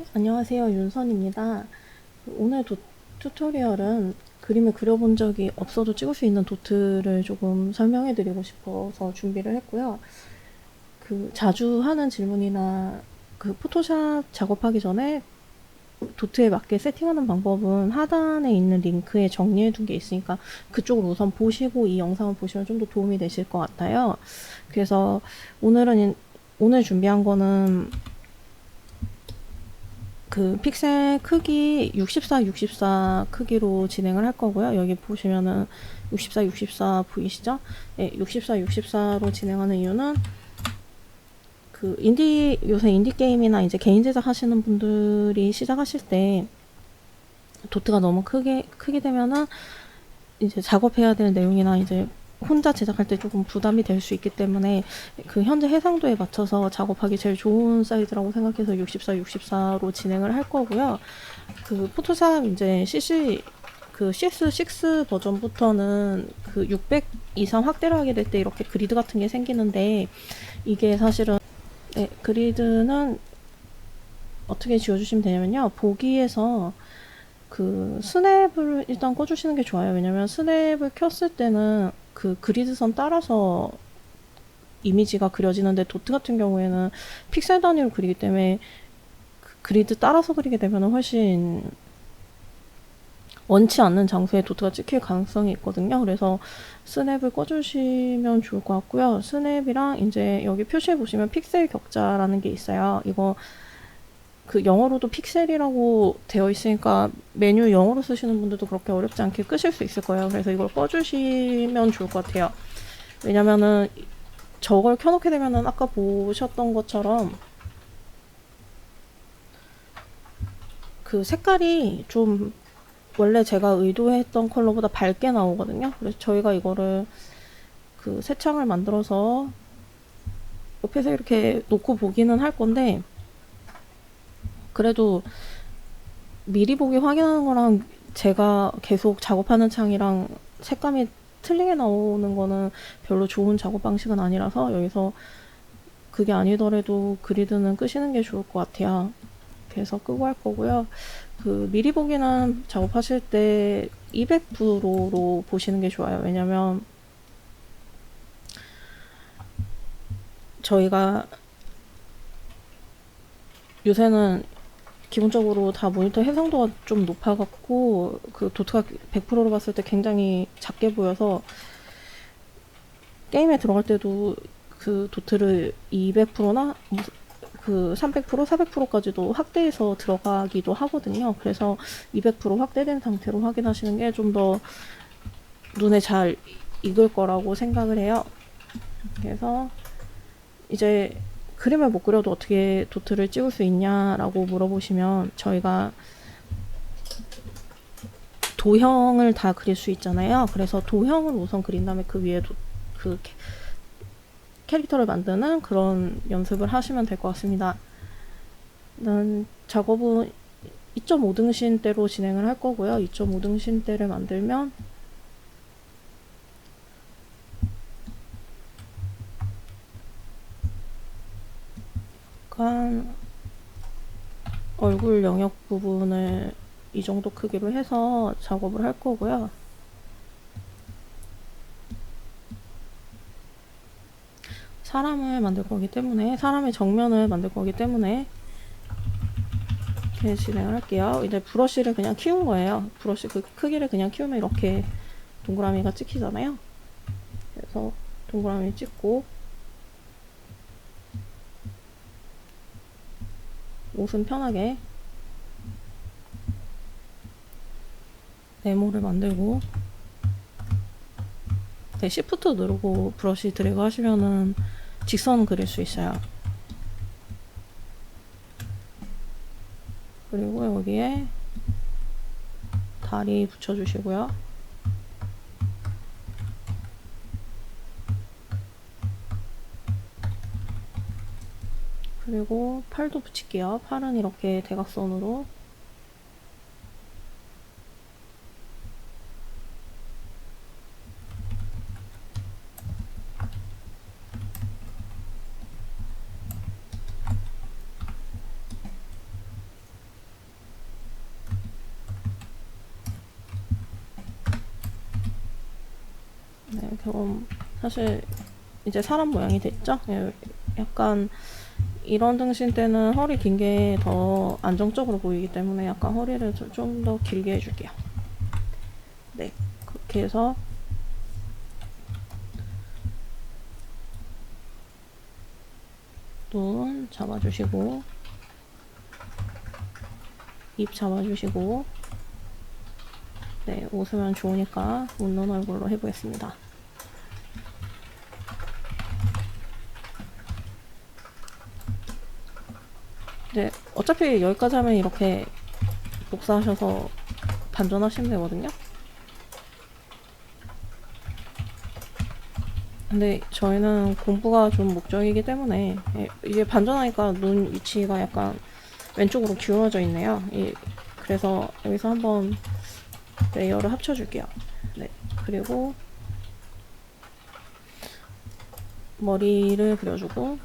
안녕하세요. 윤선입니다. 오늘 튜토리얼은 그림을 그려본 적이 없어도 찍을 수 있는 도트를 조금 설명해 드리고 싶어서 준비를 했고요. 자주 하는 질문이나 포토샵 작업하기 전에 도트에 맞게 세팅하는 방법은 하단에 있는 링크에 정리해 둔 게 있으니까 그쪽을 우선 보시고 이 영상을 보시면 좀 더 도움이 되실 것 같아요. 그래서 오늘 준비한 거는 픽셀 크기 64 크기로 진행을 할 거고요. 여기 보시면은 64 보이시죠? 네, 64로 진행하는 이유는 요새 인디 게임이나 이제 개인 제작 하시는 분들이 시작하실 때 도트가 너무 크게 되면은 이제 작업해야 될 내용이나 이제 혼자 제작할 때 조금 부담이 될 수 있기 때문에 현재 해상도에 맞춰서 작업하기 제일 좋은 사이즈라고 생각해서 64로 진행을 할 거고요. 포토샵 이제 CS6 버전부터는 600 이상 확대를 하게 될 때 이렇게 그리드 같은 게 생기는데 이게 사실은 그리드는 어떻게 지워주시면 되냐면요. 보기에서 스냅을 일단 꺼주시는 게 좋아요. 왜냐면 스냅을 켰을 때는 그리드선 따라서 이미지가 그려지는데 도트 같은 경우에는 픽셀 단위로 그리기 때문에 그리드 따라서 그리게 되면 훨씬 원치 않는 장소에 도트가 찍힐 가능성이 있거든요. 그래서 스냅을 꺼주시면 좋을 것 같고요. 스냅이랑 이제 여기 표시해 보시면 픽셀 격자라는 게 있어요. 이거 영어로도 픽셀이라고 되어 있으니까 메뉴 영어로 쓰시는 분들도 그렇게 어렵지 않게 끄실 수 있을 거예요. 그래서 이걸 꺼주시면 좋을 것 같아요. 왜냐면은 저걸 켜놓게 되면은 아까 보셨던 것처럼 색깔이 좀 원래 제가 의도했던 컬러보다 밝게 나오거든요. 그래서 저희가 이거를 새 창을 만들어서 옆에서 이렇게 놓고 보기는 할 건데 그래도 미리 보기 확인하는 거랑 제가 계속 작업하는 창이랑 색감이 틀리게 나오는 거는 별로 좋은 작업 방식은 아니라서 여기서 그게 아니더라도 그리드는 끄시는 게 좋을 것 같아요. 그래서 끄고 할 거고요. 미리 보기는 작업하실 때 200%로 보시는 게 좋아요. 왜냐면 저희가 요새는 기본적으로 다 모니터 해상도가 좀 높아갖고 도트가 100%로 봤을 때 굉장히 작게 보여서 게임에 들어갈 때도 도트를 200%나 300%, 400%까지도 확대해서 들어가기도 하거든요. 그래서 200% 확대된 상태로 확인하시는 게 좀 더 눈에 잘 익을 거라고 생각을 해요. 그래서 이제 그림을 못 그려도 어떻게 도트를 찍을 수 있냐라고 물어보시면 저희가 도형을 다 그릴 수 있잖아요. 그래서 도형을 우선 그린 다음에 그 위에 캐릭터를 만드는 그런 연습을 하시면 될 것 같습니다. 작업은 2.5등신대로 진행을 할 거고요. 2.5등신대를 만들면 약간 얼굴 영역 부분을 이 정도 크기로 해서 작업을 할 거고요. 사람의 정면을 만들 거기 때문에 이렇게 진행을 할게요. 이제 브러쉬를 그냥 키운 거예요. 브러쉬 크기를 그냥 키우면 이렇게 동그라미가 찍히잖아요. 그래서 동그라미 찍고 옷은 편하게 네모를 만들고 시프트 누르고 브러쉬 드래그 하시면은 직선 그릴 수 있어요. 그리고 여기에 다리 붙여주시고요. 그리고 팔도 붙일게요. 팔은 이렇게 대각선으로 그럼 사실 이제 사람 모양이 됐죠? 예, 약간 이런 등신 때는 허리 긴 게 더 안정적으로 보이기 때문에 약간 허리를 좀 더 길게 해줄게요. 네, 그렇게 해서 눈 잡아주시고 입 잡아주시고 네, 웃으면 좋으니까 웃는 얼굴로 해보겠습니다. 네, 어차피 여기까지 하면 이렇게 복사하셔서 반전하시면 되거든요. 근데 저희는 공부가 좀 목적이기 때문에 이게 반전하니까 눈 위치가 약간 왼쪽으로 기울어져 있네요. 그래서 여기서 한번 레이어를 합쳐줄게요. 네, 그리고 머리를 그려주고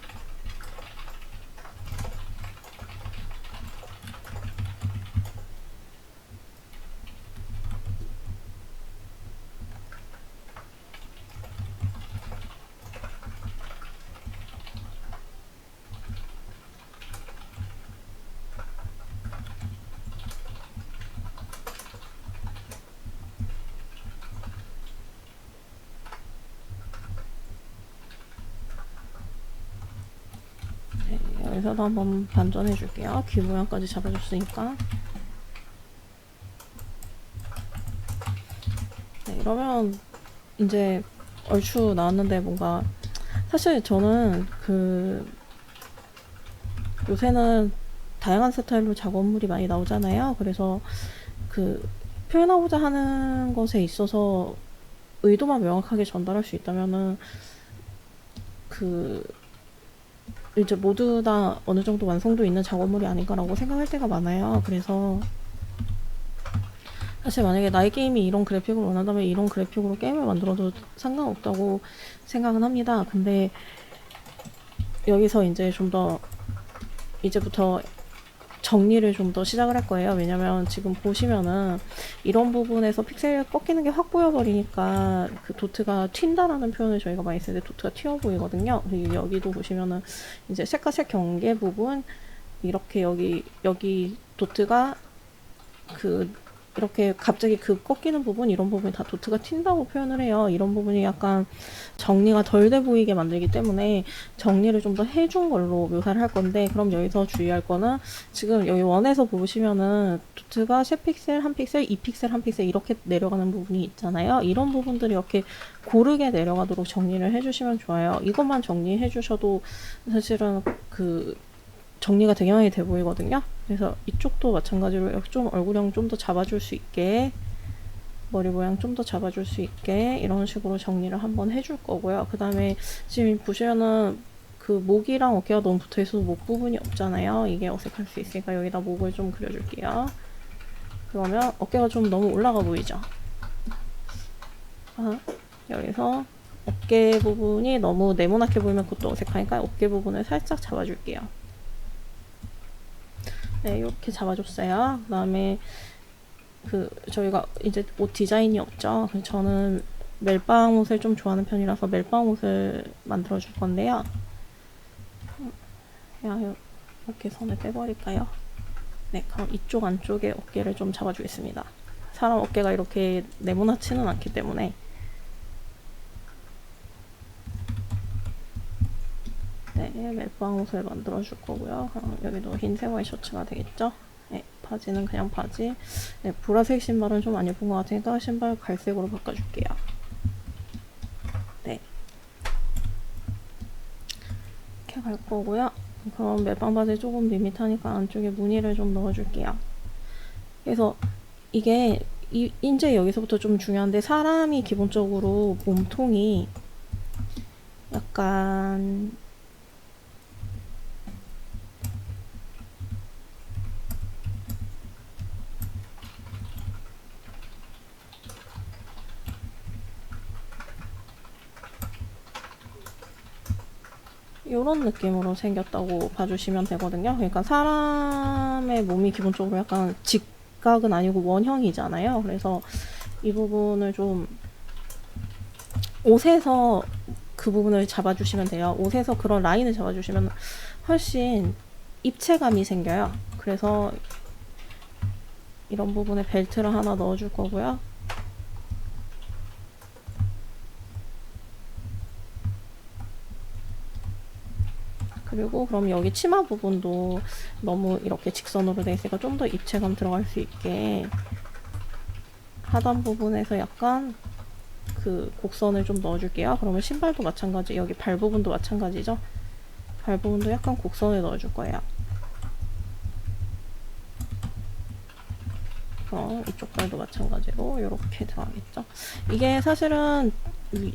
네, 여기서도 한번 반전해 줄게요. 귀 모양까지 잡아줬으니까. 네, 이러면 이제 얼추 나왔는데 뭔가 사실 저는 요새는 다양한 스타일로 작업물이 많이 나오잖아요. 그래서 표현하고자 하는 것에 있어서 의도만 명확하게 전달할 수 있다면은 이제 모두 다 어느 정도 완성도 있는 작업물이 아닌가라고 생각할 때가 많아요. 그래서 사실 만약에 나의 게임이 이런 그래픽을 원한다면 이런 그래픽으로 게임을 만들어도 상관없다고 생각은 합니다. 근데 여기서 이제 좀 더 이제부터 정리를 좀 더 시작을 할 거예요. 왜냐면 지금 보시면은 이런 부분에서 픽셀 꺾이는 게 확 보여버리니까 도트가 튄다라는 표현을 저희가 많이 쓰는데 도트가 튀어 보이거든요. 그리고 여기도 보시면은 이제 색과 색 경계 부분 이렇게 여기 도트가 이렇게 갑자기 꺾이는 부분 이런 부분이 다 도트가 튄다고 표현을 해요. 이런 부분이 약간 정리가 덜 돼 보이게 만들기 때문에 정리를 좀 더 해준 걸로 묘사를 할 건데, 그럼 여기서 주의할 거는 지금 여기 원에서 보시면은 도트가 3픽셀, 1픽셀, 2픽셀, 1픽셀 이렇게 내려가는 부분이 있잖아요. 이런 부분들이 이렇게 고르게 내려가도록 정리를 해주시면 좋아요. 이것만 정리해 주셔도 사실은 정리가 되게 많이 돼 보이거든요. 그래서 이쪽도 마찬가지로 좀 얼굴형 좀 더 잡아줄 수 있게, 머리 모양 좀 더 잡아줄 수 있게 이런 식으로 정리를 한번 해줄 거고요. 그 다음에 지금 보시면은 목이랑 어깨가 너무 붙어 있어서 목 부분이 없잖아요. 이게 어색할 수 있으니까 여기다 목을 좀 그려줄게요. 그러면 어깨가 좀 너무 올라가 보이죠? 여기서 어깨 부분이 너무 네모나게 보이면 그것도 어색하니까 어깨 부분을 살짝 잡아줄게요. 네, 이렇게 잡아줬어요. 그 다음에 저희가 이제 옷 디자인이 없죠. 저는 멜빵 옷을 좀 좋아하는 편이라서 멜빵 옷을 만들어 줄 건데요. 이렇게 선을 빼버릴까요? 네, 그럼 이쪽 안쪽에 어깨를 좀 잡아주겠습니다. 사람 어깨가 이렇게 네모나지는 않기 때문에. 네, 멜빵 옷을 만들어 줄 거고요. 그럼 여기도 흰색 와이셔츠가 되겠죠? 네, 바지는 그냥 바지. 네, 보라색 신발은 좀 안 예쁜 것 같으니까 신발 갈색으로 바꿔줄게요. 네, 이렇게 갈 거고요. 그럼 멜빵 바지 조금 밋밋하니까 안쪽에 무늬를 좀 넣어줄게요. 그래서 이게 이제 여기서부터 좀 중요한데, 사람이 기본적으로 몸통이 약간 이런 느낌으로 생겼다고 봐주시면 되거든요. 그러니까 사람의 몸이 기본적으로 약간 직각은 아니고 원형이잖아요. 그래서 이 부분을 좀 옷에서 그 부분을 잡아주시면 돼요. 옷에서 그런 라인을 잡아주시면 훨씬 입체감이 생겨요. 그래서 이런 부분에 벨트를 하나 넣어줄 거고요. 그리고 그럼 여기 치마 부분도 너무 이렇게 직선으로 돼 있으니까 좀 더 입체감 들어갈 수 있게 하단 부분에서 약간 그 곡선을 좀 넣어줄게요. 그러면 신발도 마찬가지, 여기 발 부분도 마찬가지죠. 발 부분도 약간 곡선을 넣어줄 거예요. 이쪽 발도 마찬가지로 이렇게 들어가겠죠. 이게 사실은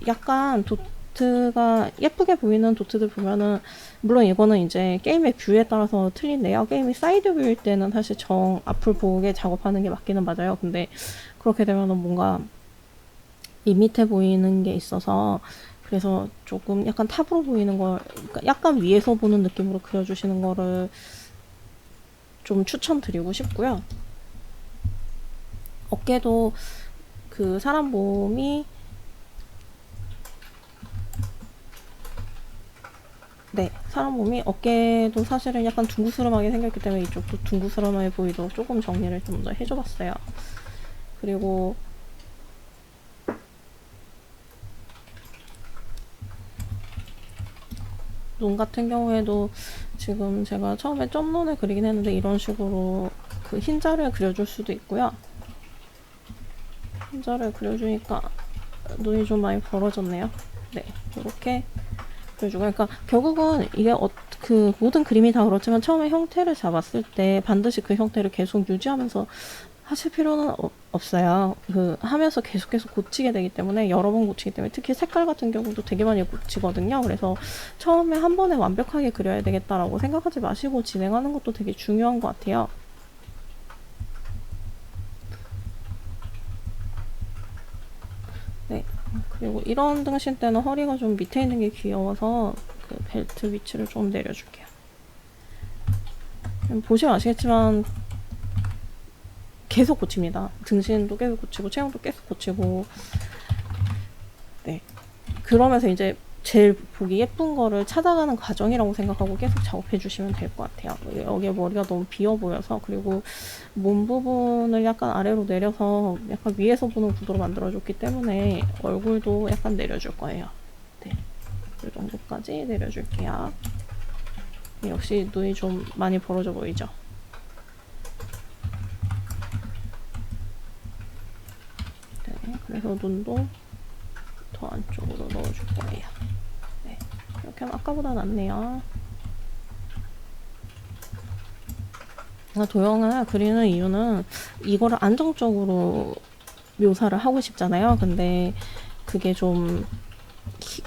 약간 도트가 예쁘게 보이는 도트들 보면은, 물론 이거는 이제 게임의 뷰에 따라서 틀린데요. 게임이 사이드 뷰일 때는 사실 정 앞을 보게 작업하는 게 맞기는 맞아요. 근데 그렇게 되면은 뭔가 밋밋해 보이는 게 있어서, 그래서 조금 약간 탑으로 보이는 걸, 그러니까 약간 위에서 보는 느낌으로 그려주시는 거를 좀 추천드리고 싶고요. 어깨도 그 사람 몸이, 네, 사람 몸이 어깨도 사실은 약간 둥그스름하게 생겼기 때문에 이쪽도 둥그스름해 보이도록 조금 정리를 좀 더 해줘봤어요. 그리고 눈 같은 경우에도 지금 제가 처음에 점눈을 그리긴 했는데 이런 식으로 그 흰자를 그려줄 수도 있고요. 흰자를 그려주니까 눈이 좀 많이 벌어졌네요. 네, 이렇게 그려주고, 그러니까 결국은 이게 그 모든 그림이 다 그렇지만 처음에 형태를 잡았을 때 반드시 그 형태를 계속 유지하면서 하실 필요는 없어요. 그 하면서 계속 고치게 되기 때문에, 여러 번 고치기 때문에, 특히 색깔 같은 경우도 되게 많이 고치거든요. 그래서 처음에 한 번에 완벽하게 그려야 되겠다라고 생각하지 마시고 진행하는 것도 되게 중요한 것 같아요. 네, 그리고 이런 등신 때는 허리가 좀 밑에 있는 게 귀여워서 그 벨트 위치를 좀 내려줄게요. 보시면 아시겠지만 계속 고칩니다. 등신도 계속 고치고 체형도 계속 고치고, 네, 그러면서 이제 제일 보기 예쁜 거를 찾아가는 과정이라고 생각하고 계속 작업해 주시면 될 것 같아요. 여기에 머리가 너무 비어 보여서, 그리고 몸 부분을 약간 아래로 내려서 약간 위에서 보는 구도로 만들어줬기 때문에 얼굴도 약간 내려줄 거예요. 네, 이 정도까지 내려줄게요. 역시 눈이 좀 많이 벌어져 보이죠? 네, 그래서 눈도 더 안쪽으로 넣어줄 거예요. 네, 이렇게 하면 아까보다 낫네요. 도형을 그리는 이유는 이거를 안정적으로 묘사를 하고 싶잖아요. 근데 그게 좀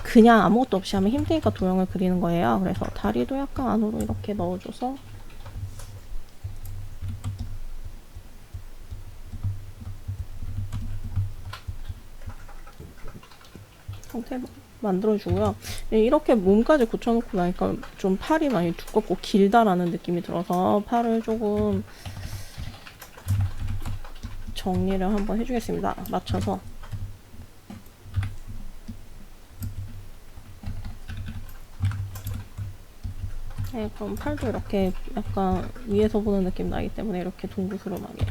그냥 아무것도 없이 하면 힘드니까 도형을 그리는 거예요. 그래서 다리도 약간 안으로 이렇게 넣어줘서 형태 만들어주고요. 이렇게 몸까지 고쳐놓고 나니까 좀 팔이 많이 두껍고 길다라는 느낌이 들어서 팔을 조금 정리를 한번 해주겠습니다. 맞춰서. 네, 그럼 팔도 이렇게 약간 위에서 보는 느낌 나기 때문에 이렇게 동그스름하게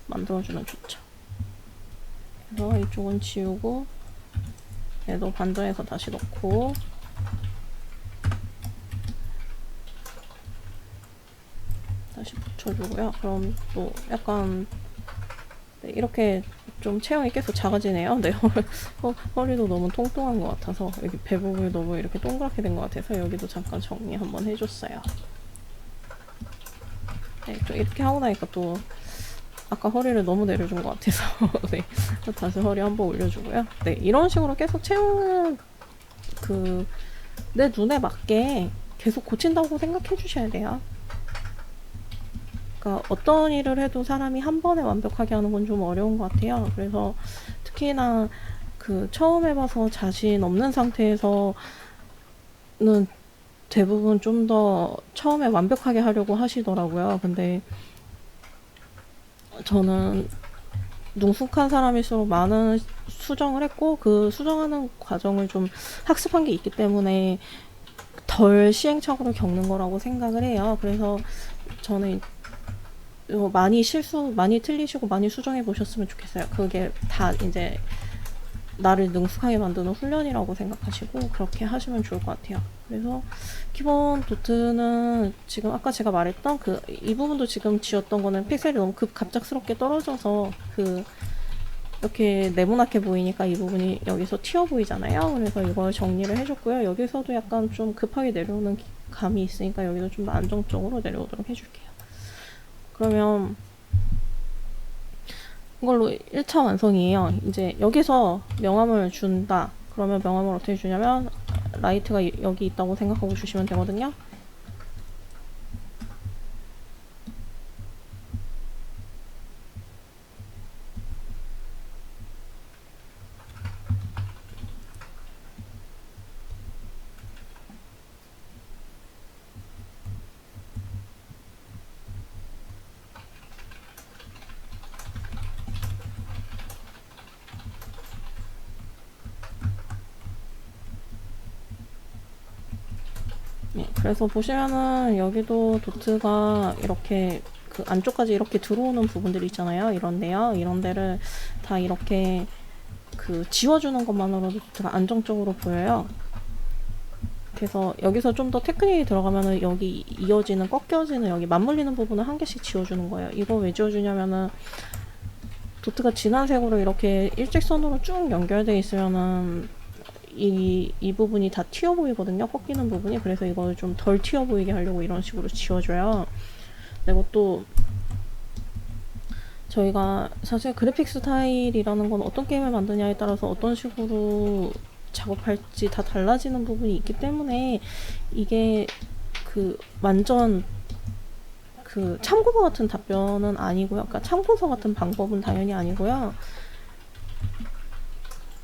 만들어주면 좋죠. 그래서 이쪽은 지우고 얘도 반전해서 다시 넣고, 다시 붙여주고요. 그럼 또 약간, 네, 이렇게 좀 체형이 계속 작아지네요. 네, 허리도 너무 통통한 것 같아서, 여기 배 부분이 너무 이렇게 동그랗게 된 것 같아서 여기도 잠깐 정리 한번 해줬어요. 네, 또 이렇게 하고 나니까 또 아까 허리를 너무 내려준 것 같아서 네, 다시 허리 한번 올려주고요. 네, 이런 식으로 계속 체형을 그 내 눈에 맞게 계속 고친다고 생각해 주셔야 돼요. 그러니까 어떤 일을 해도 사람이 한 번에 완벽하게 하는 건 좀 어려운 것 같아요. 그래서 특히나 그 처음 해봐서 자신 없는 상태에서는 대부분 좀 더 처음에 완벽하게 하려고 하시더라고요. 근데 저는 능숙한 사람일수록 많은 수정을 했고 그 수정하는 과정을 좀 학습한 게 있기 때문에 덜 시행착오를 겪는 거라고 생각을 해요. 그래서 저는 많이 틀리시고 많이 수정해 보셨으면 좋겠어요. 그게 다 이제 나를 능숙하게 만드는 훈련이라고 생각하시고 그렇게 하시면 좋을 것 같아요. 그래서 기본 도트는 지금 아까 제가 말했던 이 부분도 지금 지었던 거는 픽셀이 너무 갑작스럽게 떨어져서 이렇게 네모나게 보이니까 이 부분이 여기서 튀어 보이잖아요. 그래서 이걸 정리를 해줬고요. 여기서도 약간 좀 급하게 내려오는 감이 있으니까 여기도 좀 안정적으로 내려오도록 해줄게요. 그러면 이걸로 1차 완성이에요. 이제 여기서 명암을 준다. 그러면 명암을 어떻게 주냐면 라이트가 여기 있다고 생각하고 주시면 되거든요. 네, 그래서 보시면은 여기도 도트가 이렇게 안쪽까지 이렇게 들어오는 부분들이 있잖아요. 이런데요. 이런 데를 다 이렇게 지워주는 것만으로도 도트가 안정적으로 보여요. 그래서 여기서 좀 더 테크닉이 들어가면은 여기 이어지는 꺾여지는 여기 맞물리는 부분을 한 개씩 지워주는 거예요. 이거 왜 지워주냐면은 도트가 진한 색으로 이렇게 일직선으로 쭉 연결되어 있으면은 이 부분이 다 튀어 보이거든요. 꺾이는 부분이. 그래서 이걸 좀 덜 튀어 보이게 하려고 이런 식으로 지워줘요. 그리고 또 저희가 사실 그래픽 스타일이라는 건 어떤 게임을 만드냐에 따라서 어떤 식으로 작업할지 다 달라지는 부분이 있기 때문에 이게 완전 참고서 같은 답변은 아니고요. 그러니까 참고서 같은 방법은 당연히 아니고요.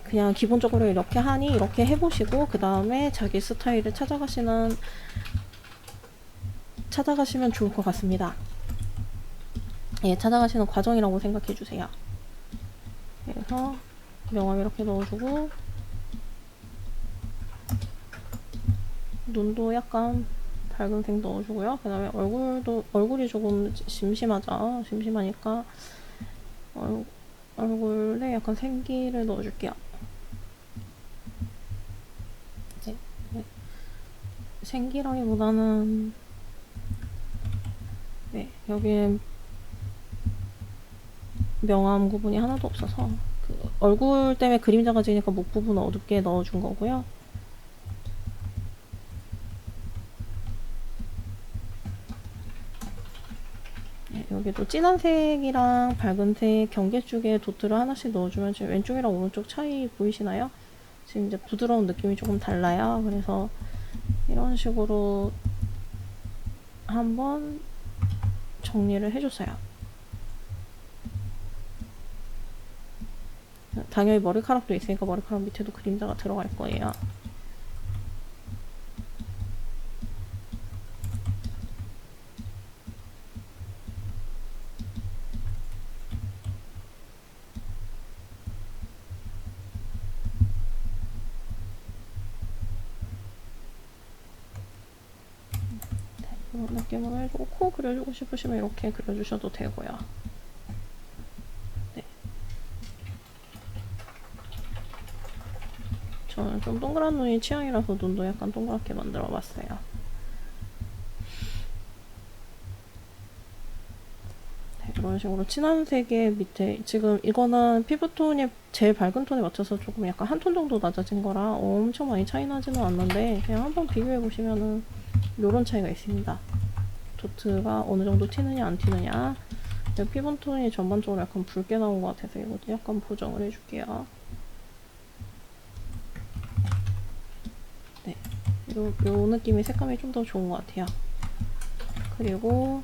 그냥 기본적으로 이렇게 하니 이렇게 해보시고 그 다음에 자기 스타일을 찾아가시면 좋을 것 같습니다. 예, 찾아가시는 과정이라고 생각해 주세요. 그래서 명암 이렇게 넣어주고 눈도 약간 밝은색 넣어주고요. 그 다음에 얼굴이 조금 심심하죠. 심심하니까 얼굴에 약간 생기를 넣어줄게요. 네, 네. 생기라기보다는 네, 여기에 명암 구분이 하나도 없어서 얼굴 때문에 그림자가 지니까 목 부분 어둡게 넣어준 거고요. 네, 여기도 진한색이랑 밝은색 경계 쪽에 도트를 하나씩 넣어주면 지금 왼쪽이랑 오른쪽 차이 보이시나요? 지금 이제 부드러운 느낌이 조금 달라요. 그래서 이런 식으로 한번 정리를 해줬어요. 당연히 머리카락도 있으니까 머리카락 밑에도 그림자가 들어갈 거예요. 이런 느낌으로 해주고 코 그려주고 싶으시면 이렇게 그려주셔도 되고요. 네. 저는 좀 동그란 눈이 취향이라서 눈도 약간 동그랗게 만들어 봤어요. 네, 이런 식으로 진한 색의 밑에 지금 이거는 피부톤이 제일 밝은 톤에 맞춰서 조금 약간 한 톤 정도 낮아진 거라 엄청 많이 차이 나지는 않는데 그냥 한번 비교해 보시면은 요런 차이가 있습니다. 도트가 어느 정도 튀느냐 안 튀느냐. 피부톤이 전반적으로 약간 붉게 나온 것 같아서 이것도 약간 보정을 해줄게요. 네, 요 느낌의 색감이 좀 더 좋은 것 같아요. 그리고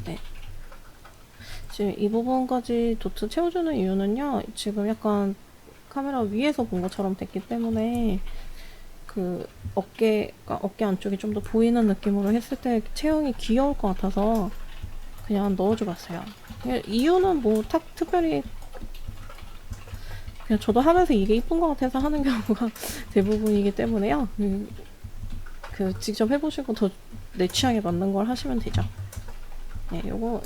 네, 지금 이 부분까지 도트 채워주는 이유는요. 지금 약간 카메라 위에서 본 것처럼 됐기 때문에 그 어깨 안쪽이 좀 더 보이는 느낌으로 했을 때 체형이 귀여울 것 같아서 그냥 넣어줘 봤어요. 이유는 뭐 특별히 그냥 저도 하면서 이게 이쁜 것 같아서 하는 경우가 대부분이기 때문에요. 그 직접 해보시고 더 내 취향에 맞는 걸 하시면 되죠. 네, 요거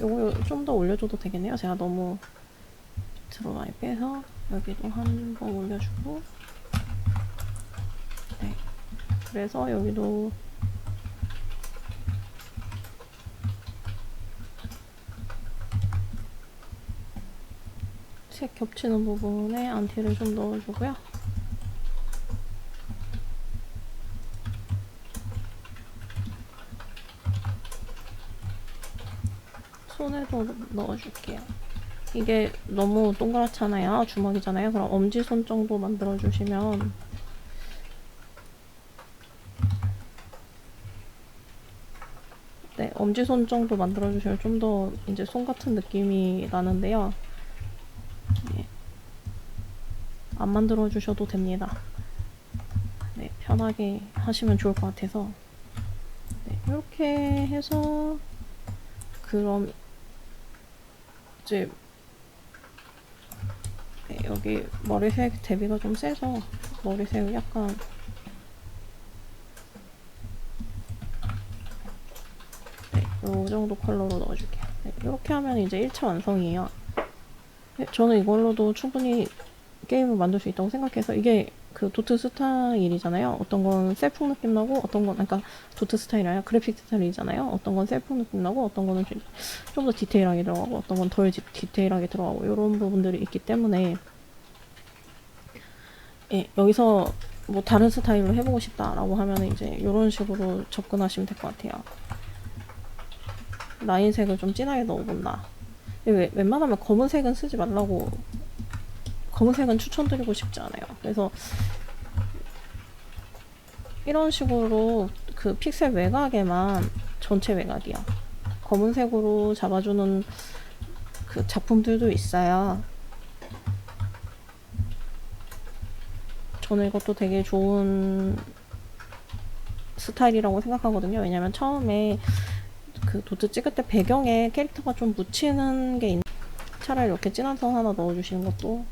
좀 더 올려줘도 되겠네요. 제가 너무 밑으로 많이 빼서 여기도 한 번 올려주고, 네, 그래서 여기도 색 겹치는 부분에 안티를 좀 넣어주고요. 손에도 넣어줄게요. 이게 너무 동그랗잖아요. 주먹이잖아요. 그럼 엄지손 정도 만들어주시면, 네, 엄지손 정도 만들어주시면 좀 더 이제 손 같은 느낌이 나는데요. 네, 안 만들어주셔도 됩니다. 네, 편하게 하시면 좋을 것 같아서. 네, 이렇게 해서 그럼 이제 네, 여기 머리색 대비가 좀 세서 머리색을 약간 네, 이 정도 컬러로 넣어줄게요. 네, 이렇게 하면 이제 1차 완성이에요. 네, 저는 이걸로도 충분히 게임을 만들 수 있다고 생각해서 이게 그 도트 스타일이잖아요. 어떤 건 셀프 느낌 나고 어떤 건 그러니까 도트 스타일이 아니라 그래픽 스타일이잖아요. 어떤 건 셀프 느낌 나고 어떤 거는 좀 더 디테일하게 들어가고 어떤 건 덜 디테일하게 들어가고 이런 부분들이 있기 때문에 예, 여기서 뭐 다른 스타일로 해보고 싶다라고 하면 이제 이런 식으로 접근하시면 될 것 같아요. 라인색을 좀 진하게 넣어본다. 웬만하면 검은색은 쓰지 말라고, 검은색은 추천드리고 싶지 않아요. 그래서 이런 식으로 그 픽셀 외곽에만 전체 외곽이야. 검은색으로 잡아주는 그 작품들도 있어요. 저는 이것도 되게 좋은 스타일이라고 생각하거든요. 왜냐면 처음에 그 도트 찍을 때 배경에 캐릭터가 좀 묻히는 게 차라리 이렇게 진한 선 하나 넣어주시는 것도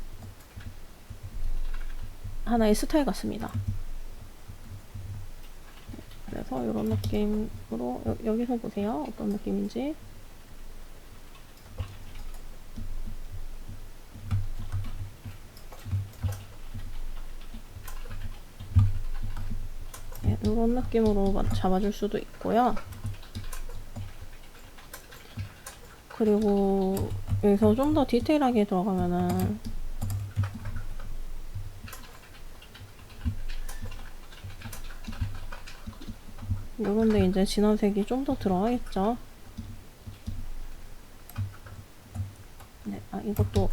하나의 스타일 같습니다. 그래서 이런 느낌으로 여기서 보세요. 어떤 느낌인지. 네, 이런 느낌으로 잡아줄 수도 있고요. 그리고 여기서 좀 더 디테일하게 들어가면은 요런데 이제 진한 색이 좀 더 들어가겠죠. 네, 이것도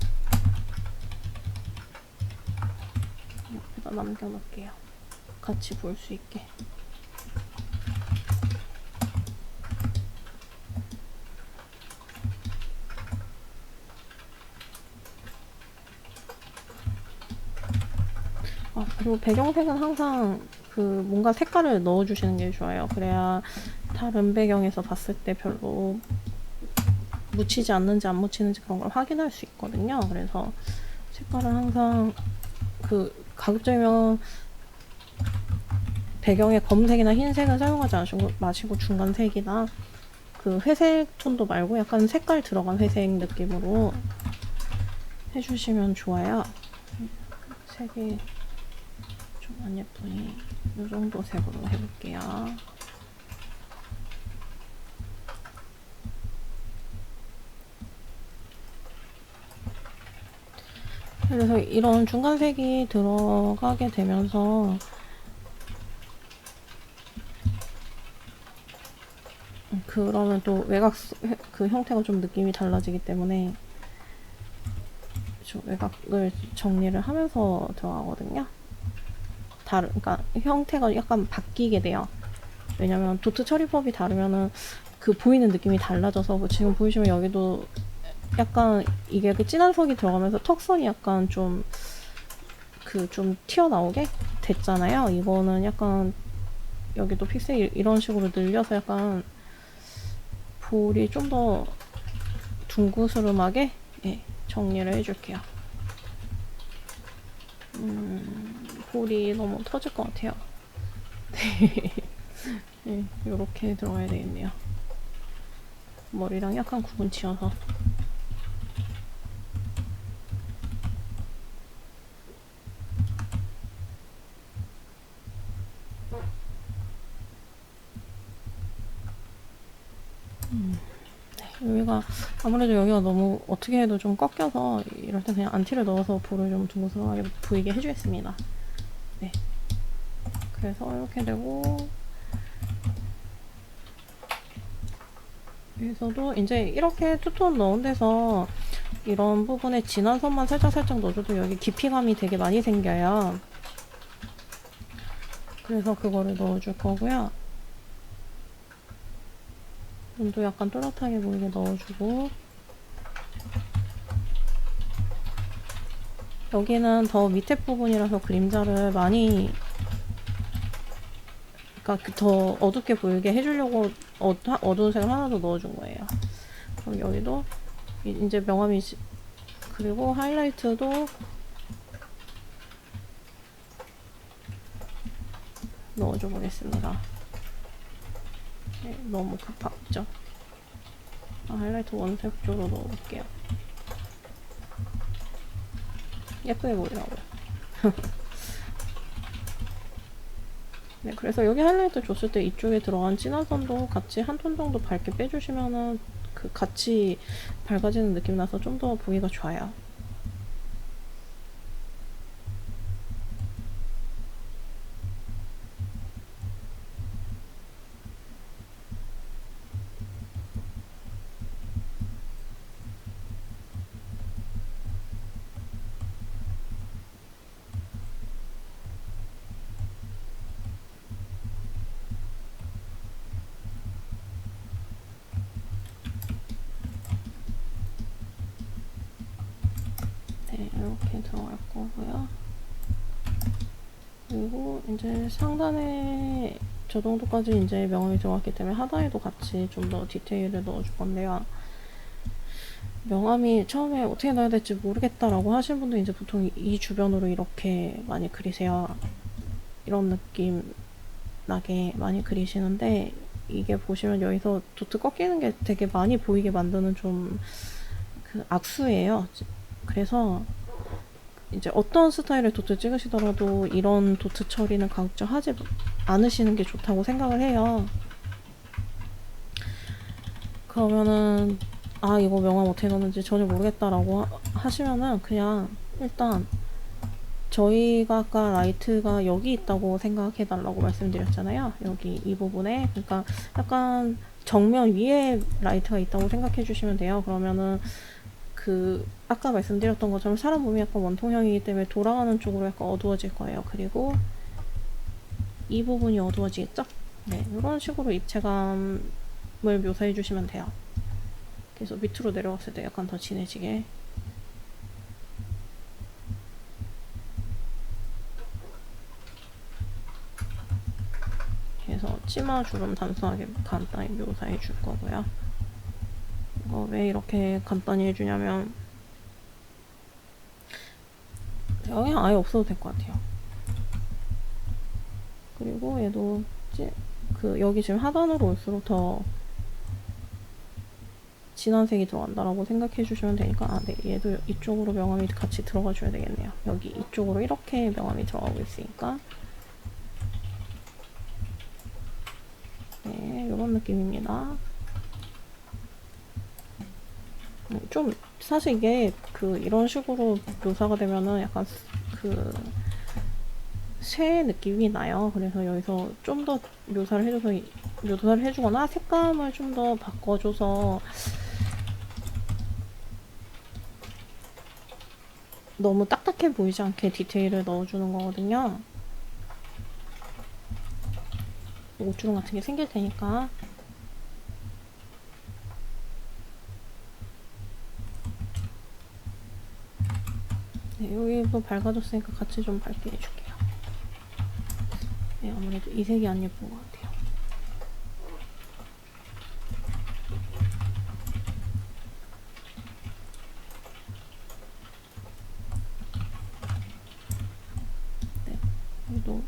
옆에다 남겨놓을게요. 같이 볼 수 있게. 그리고 배경색은 항상 그 뭔가 색깔을 넣어주시는 게 좋아요. 그래야 다른 배경에서 봤을 때 별로 묻히지 않는지 안 묻히는지 그런 걸 확인할 수 있거든요. 그래서 색깔은 항상 그 가급적이면 배경에 검은색이나 흰색은 사용하지 마시고 중간색이나 그 회색 톤도 말고 약간 색깔 들어간 회색 느낌으로 해주시면 좋아요. 색이 좀 안 예쁘니 이 정도 색으로 해볼게요. 그래서 이런 중간색이 들어가게 되면서 그러면 또 외곽 그 형태가 좀 느낌이 달라지기 때문에 외곽을 정리를 하면서 들어가거든요. 그러니까 형태가 약간 바뀌게 돼요. 왜냐면 도트 처리법이 다르면은 그 보이는 느낌이 달라져서 뭐 지금 보이시면 여기도 약간 이게 그 진한 석이 들어가면서 턱선이 약간 좀 좀 튀어나오게 됐잖아요. 이거는 약간 여기도 픽셀 이런 식으로 늘려서 약간 볼이 좀 더 둥그스름하게 예, 정리를 해줄게요. 볼이 너무 터질 것 같아요. 네, 이렇게 들어가야 되겠네요. 머리랑 약간 구분 지어서. 여기가 아무래도 여기가 너무 어떻게 해도 좀 꺾여서 이럴 때 그냥 안티를 넣어서 볼을 좀 둥그스름하게 보이게 해주겠습니다. 네. 그래서 이렇게 되고 여기서도 이제 이렇게 투톤 넣은 데서 이런 부분에 진한 선만 살짝살짝 넣어줘도 여기 깊이감이 되게 많이 생겨요. 그래서 그거를 넣어줄 거고요. 눈도 약간 또렷하게 보이게 넣어주고 여기는 더 밑에 부분이라서 그림자를 많이 그러니까 더 어둡게 보이게 해주려고 어두운 색을 하나 더 넣어준 거예요. 그럼 여기도 이제 명암이 그리고 하이라이트도 넣어줘 보겠습니다. 네, 너무 급하죠? 하이라이트 원색 쪽으로 넣어볼게요. 예쁘게 보이라고요. 네, 그래서 여기 하이라이트 줬을 때 이쪽에 들어간 진한 선도 같이 한 톤 정도 밝게 빼주시면은 그 같이 밝아지는 느낌 나서 좀 더 보기가 좋아요. 네, 이렇게 들어갈 거고요. 그리고 이제 상단에 저 정도까지 이제 명암이 들어갔기 때문에 하단에도 같이 좀 더 디테일을 넣어줄 건데요. 명암이 처음에 어떻게 넣어야 될지 모르겠다라고 하신 분들 이제 보통 이 주변으로 이렇게 많이 그리세요. 이런 느낌 나게 많이 그리시는데 이게 보시면 여기서 도트 꺾이는 게 되게 많이 보이게 만드는 좀 그 악수예요. 그래서 이제 어떤 스타일의 도트 찍으시더라도 이런 도트 처리는 가급적 하지 않으시는 게 좋다고 생각을 해요. 그러면은 아 이거 명암 어떻게 넣는지 전혀 모르겠다라고 하시면은 그냥 일단 저희가 아까 라이트가 여기 있다고 생각해 달라고 말씀드렸잖아요. 여기 이 부분에 그러니까 약간 정면 위에 라이트가 있다고 생각해 주시면 돼요. 그러면은 그 아까 말씀드렸던 것처럼 사람 몸이 약간 원통형이기 때문에 돌아가는 쪽으로 약간 어두워질 거예요. 그리고 이 부분이 어두워지겠죠? 네, 이런 식으로 입체감을 묘사해 주시면 돼요. 그래서 밑으로 내려갔을 때 약간 더 진해지게. 그래서 치마 주름 단순하게 간단히 묘사해 줄 거고요. 이거 왜 이렇게 간단히 해주냐면 영양 아예 없어도 될 것 같아요. 그리고 얘도 그 여기 지금 하단으로 올수록 더 진한 색이 들어간다라고 생각해 주시면 되니까 아, 네, 얘도 이쪽으로 명암이 같이 들어가 줘야 되겠네요. 여기 이쪽으로 이렇게 명암이 들어가고 있으니까 네, 이런 느낌입니다. 좀 사실 이게 그 이런 식으로 묘사가 되면은 약간 그 새 느낌이 나요. 그래서 여기서 좀 더 묘사를 해주거나 색감을 좀 더 바꿔줘서 너무 딱딱해 보이지 않게 디테일을 넣어주는 거거든요. 옷주름 같은 게 생길 테니까. 네, 여기도 밝아졌으니까 같이 좀 밝게 해줄게요. 네, 아무래도 이 색이 안 예쁜 것 같아요. 네, 여기도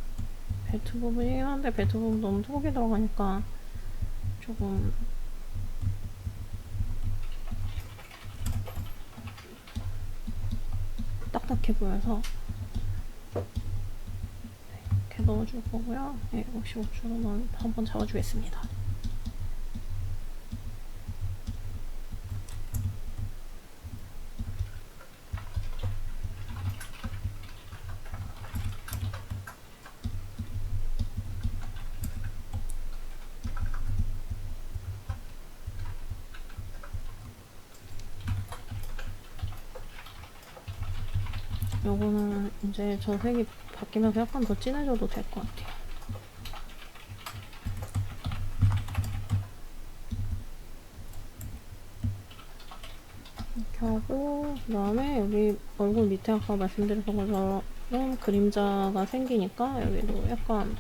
벨트 부분이긴 한데 벨트 부분 너무 속에 들어가니까 조금 딱딱해 보여서 이렇게 넣어줄 거고요. 네, 55초로만 한번 잡아주겠습니다. 요거는 이제 저 색이 바뀌면서 약간 더 진해져도 될 것 같아요. 이렇게 하고 그 다음에 여기 얼굴 밑에 아까 말씀드렸던 것처럼 그림자가 생기니까 여기도 약간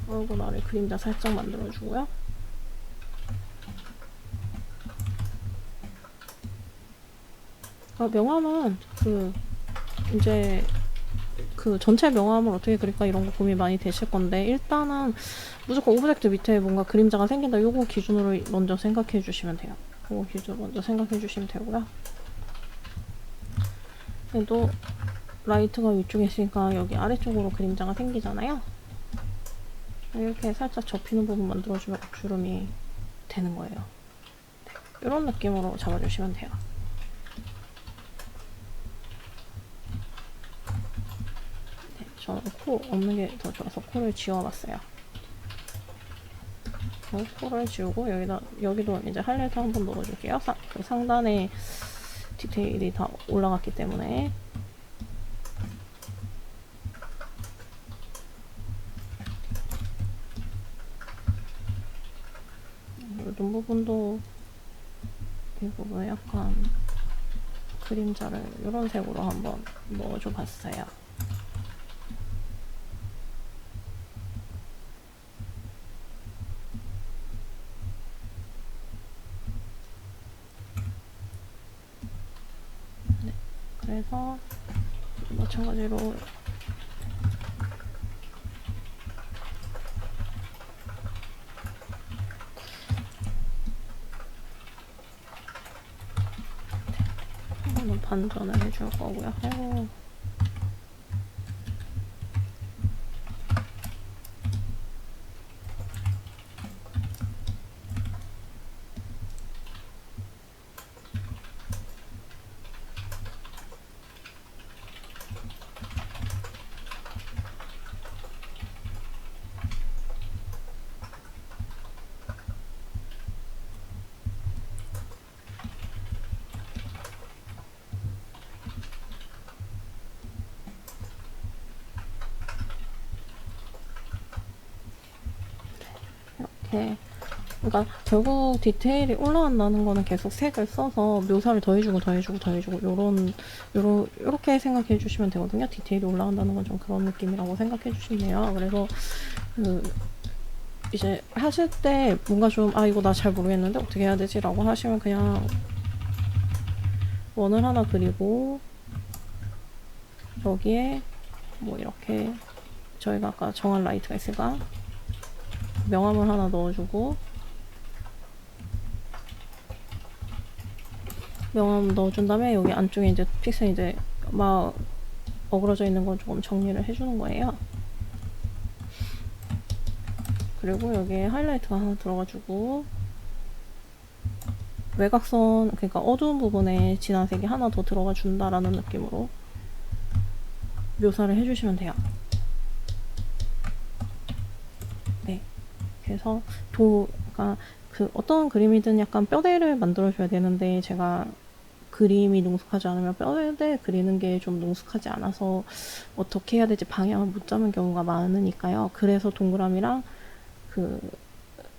얼굴 아래 그림자 살짝 만들어주고요. 명암은 이제 전체 명암을 어떻게 그릴까 이런 거 고민 많이 되실 건데 일단은 무조건 오브젝트 밑에 뭔가 그림자가 생긴다 요거 기준으로 먼저 생각해 주시면 돼요. 요거 기준으로 먼저 생각해 주시면 되고요. 그래도 라이트가 위쪽에 있으니까 여기 아래쪽으로 그림자가 생기잖아요. 이렇게 살짝 접히는 부분 만들어주면 주름이 되는 거예요. 네, 이런 느낌으로 잡아주시면 돼요. 네, 저는 코 없는 게 더 좋아서 코를 지워봤어요. 코를 지우고 여기도 이제 하이라이트 한번 넣어줄게요. 그 상단에 디테일이 다 올라갔기 때문에. 눈 부분도 이 부분에 약간 그림자를 이런 색으로 한번 넣어줘 봤어요. 네, 그래서 마찬가지로 한번 반전을 해줄 거고요. 이렇게 그러니까 결국 디테일이 올라간다는 거는 계속 색을 써서 묘사를 더해주고 요렇게 생각해 주시면 되거든요. 디테일이 올라간다는 건 좀 그런 느낌이라고 생각해 주시면 돼요. 그래서 이제 하실 때 뭔가 좀 이거 나 잘 모르겠는데 어떻게 해야 되지? 라고 하시면 그냥 원을 하나 그리고 여기에 뭐 이렇게 저희가 아까 정한 라이트가 있으니까 명암을 하나 넣어주고 명암 넣어준 다음에 여기 안쪽에 이제 픽셀 이제 막 어그러져 있는 건 조금 정리를 해주는 거예요. 그리고 여기에 하이라이트가 하나 들어가지고 외곽선 그러니까 어두운 부분에 진한 색이 하나 더 들어가 준다라는 느낌으로 묘사를 해주시면 돼요. 네, 그래서 그러니까 어떤 그림이든 약간 뼈대를 만들어줘야 되는데 제가 그림이 능숙하지 않으면 뼈대 그리는 게 좀 능숙하지 않아서 어떻게 해야 될지 방향을 못 잡는 경우가 많으니까요. 그래서 동그라미랑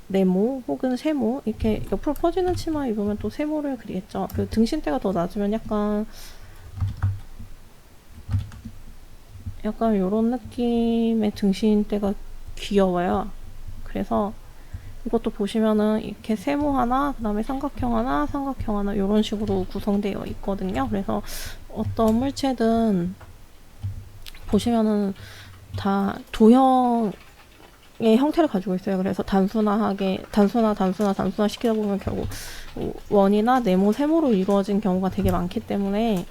네모 혹은 세모 이렇게 옆으로 퍼지는 치마 입으면 또 세모를 그리겠죠. 등신대가 더 낮으면 약간 약간 요런 느낌의 등신대가 귀여워요. 그래서 이것도 보시면은 이렇게 세모 하나, 그 다음에 삼각형 하나, 삼각형 하나 이런 식으로 구성되어 있거든요. 그래서 어떤 물체든 보시면은 다 도형의 형태를 가지고 있어요. 그래서 단순화 시키다 보면 결국 원이나 네모, 세모로 이루어진 경우가 되게 많기 때문에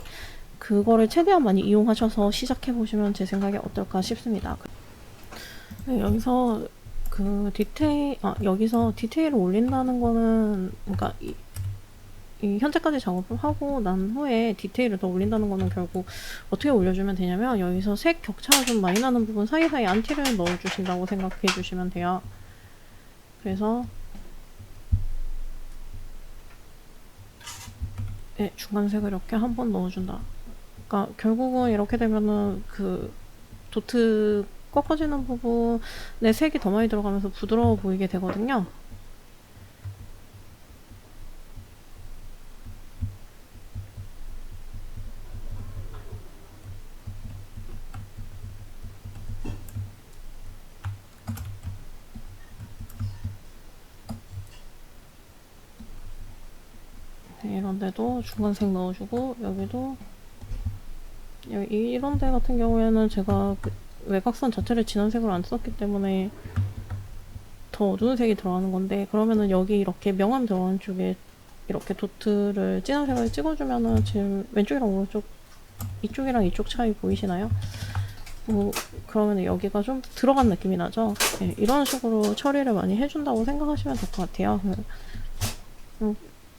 그거를 최대한 많이 이용하셔서 시작해 보시면 제 생각에 어떨까 싶습니다. 네, 여기서 여기서 디테일을 올린다는 거는, 그러니까 이 현재까지 작업을 하고 난 후에 디테일을 더 올린다는 거는 결국 어떻게 올려주면 되냐면, 여기서 색 격차가 좀 많이 나는 부분 사이사이 안티를 넣어주신다고 생각해 주시면 돼요. 그래서 네, 중간색을 이렇게 한번 넣어준다. 그러니까 결국은 이렇게 되면은 그 도트 꺾어지는 부분에 색이 더 많이 들어가면서 부드러워 보이게 되거든요. 네, 이런 데도 중간색 넣어주고, 여기도 이런 데 같은 경우에는 제가 그 외곽선 자체를 진한 색으로 안 썼기 때문에 더 어두운 색이 들어가는 건데, 그러면은 여기 이렇게 명암 들어가는 쪽에 이렇게 도트를 진한 색을 찍어주면은 지금 왼쪽이랑 오른쪽, 이쪽이랑 이쪽 차이 보이시나요? 그러면 여기가 좀 들어간 느낌이 나죠? 네, 이런 식으로 처리를 많이 해준다고 생각하시면 될 것 같아요.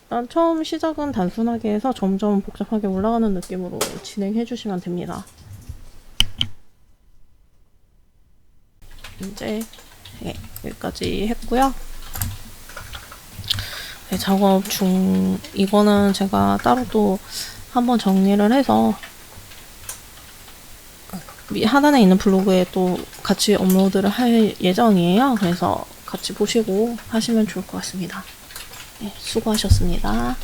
일단 처음 시작은 단순하게 해서 점점 복잡하게 올라가는 느낌으로 진행해 주시면 됩니다. 이제 네, 여기까지 했고요. 네, 작업 중, 이거는 제가 따로 또 한번 정리를 해서 하단에 있는 블로그에 또 같이 업로드를 할 예정이에요. 그래서 같이 보시고 하시면 좋을 것 같습니다. 네, 수고하셨습니다.